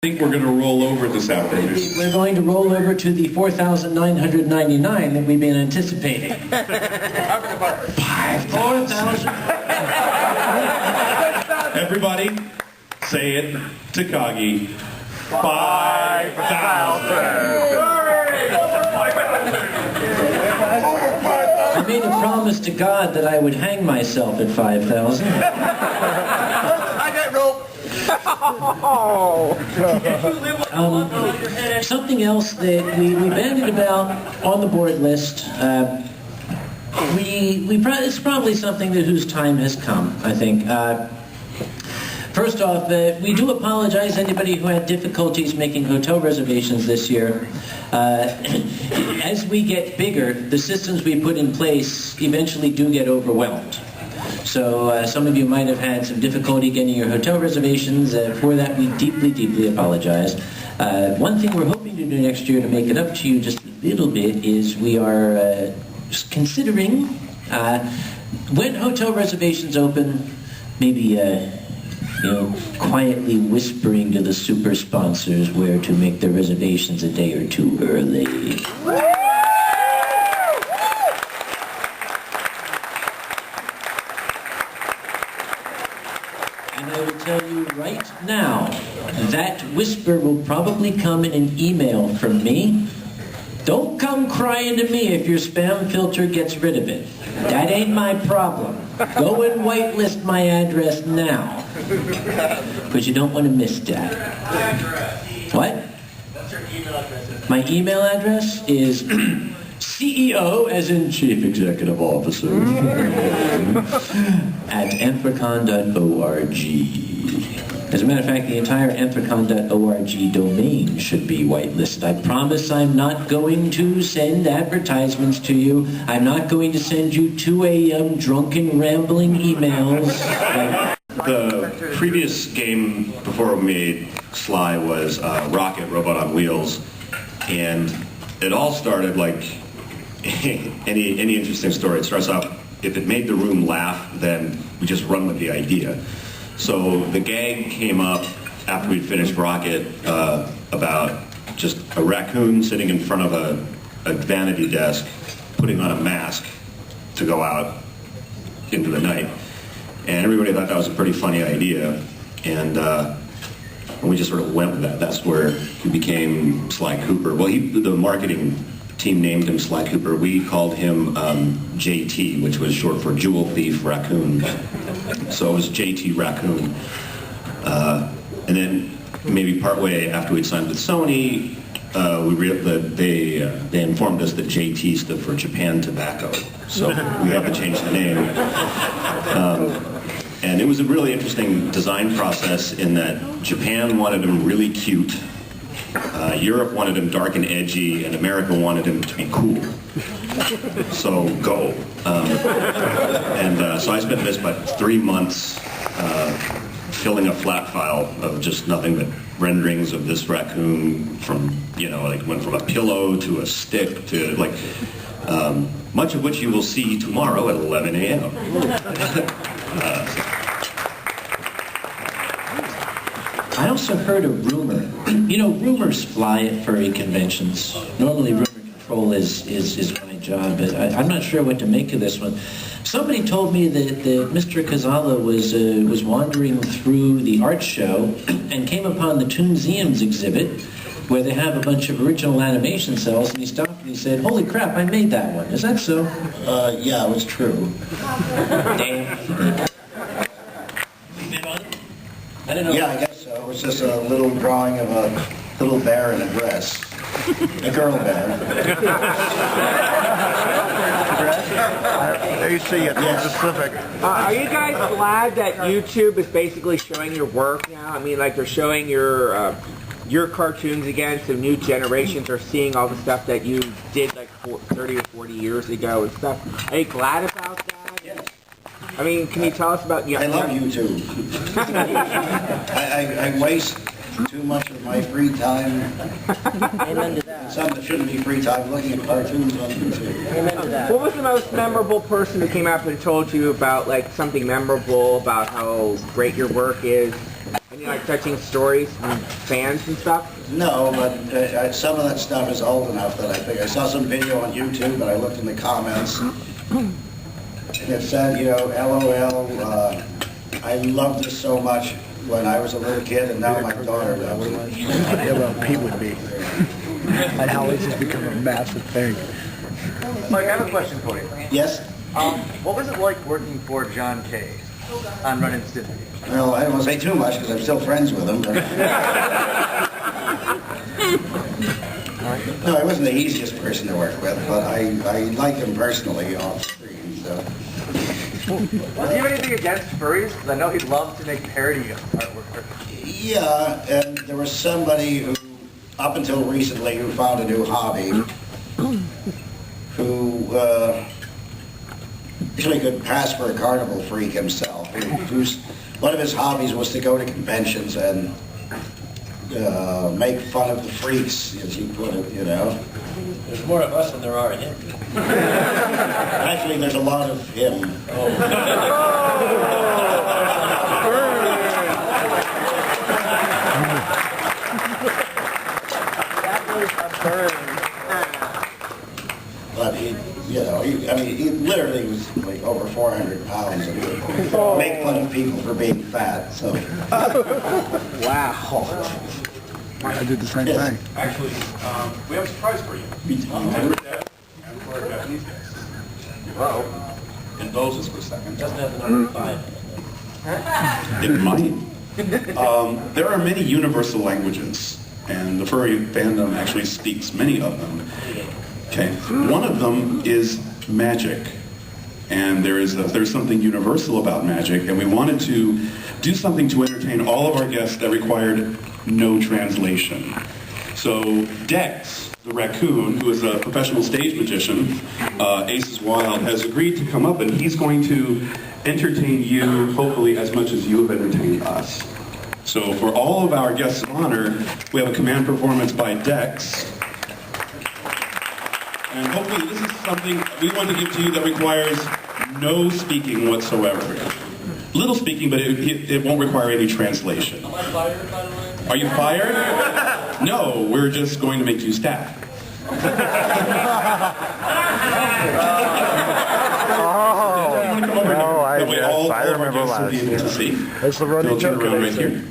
I think we're going to roll over this afternoon. We're going to roll over to the 4,999 that we've been anticipating. 5,000. Everybody, say it, Takagi. 5,000. I made a promise to God that I would hang myself at 5,000. I got rope. Something else that we bandied about on the board list. It's probably something that whose time has come, I think. First off, we do apologize to anybody who had difficulties making hotel reservations this year. As we get bigger, the systems we put in place eventually do get overwhelmed. So some of you might have had some difficulty getting your hotel reservations. For that, we deeply, deeply apologize. One thing we're hoping to do next year to make it up to you just a little bit is we are considering, when hotel reservations open, maybe quietly whispering to the super sponsors where to make their reservations a day or two early. And I will tell you right now, that whisper will probably come in an email from me. Don't come crying to me if your spam filter gets rid of it. That ain't my problem. Go and whitelist my address now. Because you don't want to miss that. What? What's your email address? My email address is CEO, as in Chief Executive Officer, at Anthrocon.org. As a matter of fact, the entire Anthrocon.org domain should be whitelisted. I promise I'm not going to send advertisements to you. I'm not going to send you 2 a.m. drunken, rambling emails. The previous game before we made Sly was Rocket, Robot on Wheels, and it all started like any interesting story. It starts off, if it made the room laugh, then we just run with the idea. So the gag came up after we'd finished Rocket about just a raccoon sitting in front of a vanity desk, putting on a mask to go out into the night. And everybody thought that was a pretty funny idea. And we just sort of went with that. That's where he became Sly Cooper. Well, the marketing team named him Sly Cooper. We called him JT, which was short for Jewel Thief Raccoon. So it was JT Raccoon. And then maybe partway after we'd signed with Sony, they informed us that JT stood for Japan Tobacco. So we had to change the name. And it was a really interesting design process in that Japan wanted him really cute, Europe wanted him dark and edgy, and America wanted him to be cool. So go. So I spent this about 3 months filling a flat file of just nothing but renderings of this raccoon from, went from a pillow to a stick to much of which you will see tomorrow at 11 a.m. I also heard a rumor. Rumors fly at furry conventions. Normally rumor control is my job, but I'm not sure what to make of this one. Somebody told me that Mr. Kazala was wandering through the art show and came upon the Toonseums exhibit where they have a bunch of original animation cells, and he stopped and he said, "Holy crap, I made that one." Is that so? Yeah, it was true. Damn. I don't know. Yeah, I guess so. It was just a little drawing of a little bear in a dress. A girl bear. There you see it. Yes. Specific. Are you guys glad that YouTube is basically showing your work now? I mean, like they're showing your cartoons again, so new generations are seeing all the stuff that you did like 30 or 40 years ago and stuff. Are you glad about that? Yes. I mean, can you tell us about... I love YouTube. I waste too much of my free time. Amen to that. Some that shouldn't be free time looking at cartoons on YouTube. Amen to that. What was the most memorable person who came up and told you about like something memorable about how great your work is? And any like touching stories from fans and stuff? No, but some of that stuff is old enough that I think I saw some video on YouTube, but I looked in the comments, and it said, you know, LOL, I loved this so much when I was a little kid, and now my daughter loves it. Yeah, well, Pete would be. And how this has become a massive thing. Mike, I have a question for you. Yes? What was it like working for John Kay on Ren and Stimpy? Well, I don't want to say too much because I'm still friends with him. But... No, I wasn't the easiest person to work with, but I like him personally off screen. So. Do you have anything against furries? Because I know he'd love to make parody artwork. Yeah, and there was somebody who, up until recently, who found a new hobby, who actually could pass for a carnival freak himself. One of his hobbies was to go to conventions and make fun of the freaks, as he put it, you know. There's more of us than there are of him. Actually, there's a lot of him. But he, you know, he literally was like over 400 pounds and he would make fun of people for being fat, so. Wow. I did the same Yes. thing. Actually, we have a surprise for you. And for Dad, and for our Japanese guests. Whoa. Indulge us for a second. Doesn't have the number 5. It might. There are many universal languages, and the furry fandom actually speaks many of them. Okay, one of them is magic, and there's something universal about magic, and we wanted to do something to entertain all of our guests that required no translation. So Dex, the raccoon, who is a professional stage magician, Aces Wild, has agreed to come up, and he's going to entertain you, hopefully, as much as you have entertained us. So for all of our guests of honor, we have a command performance by Dex. And hopefully this is something we want to give to you that requires no speaking whatsoever. Little speaking, but it won't require any translation. Am I fired, by the way? Are you fired? No, we're just going to make you staff. No, That way all I of our remember guests will be able to see. That's the running They'll turn joke. around right here.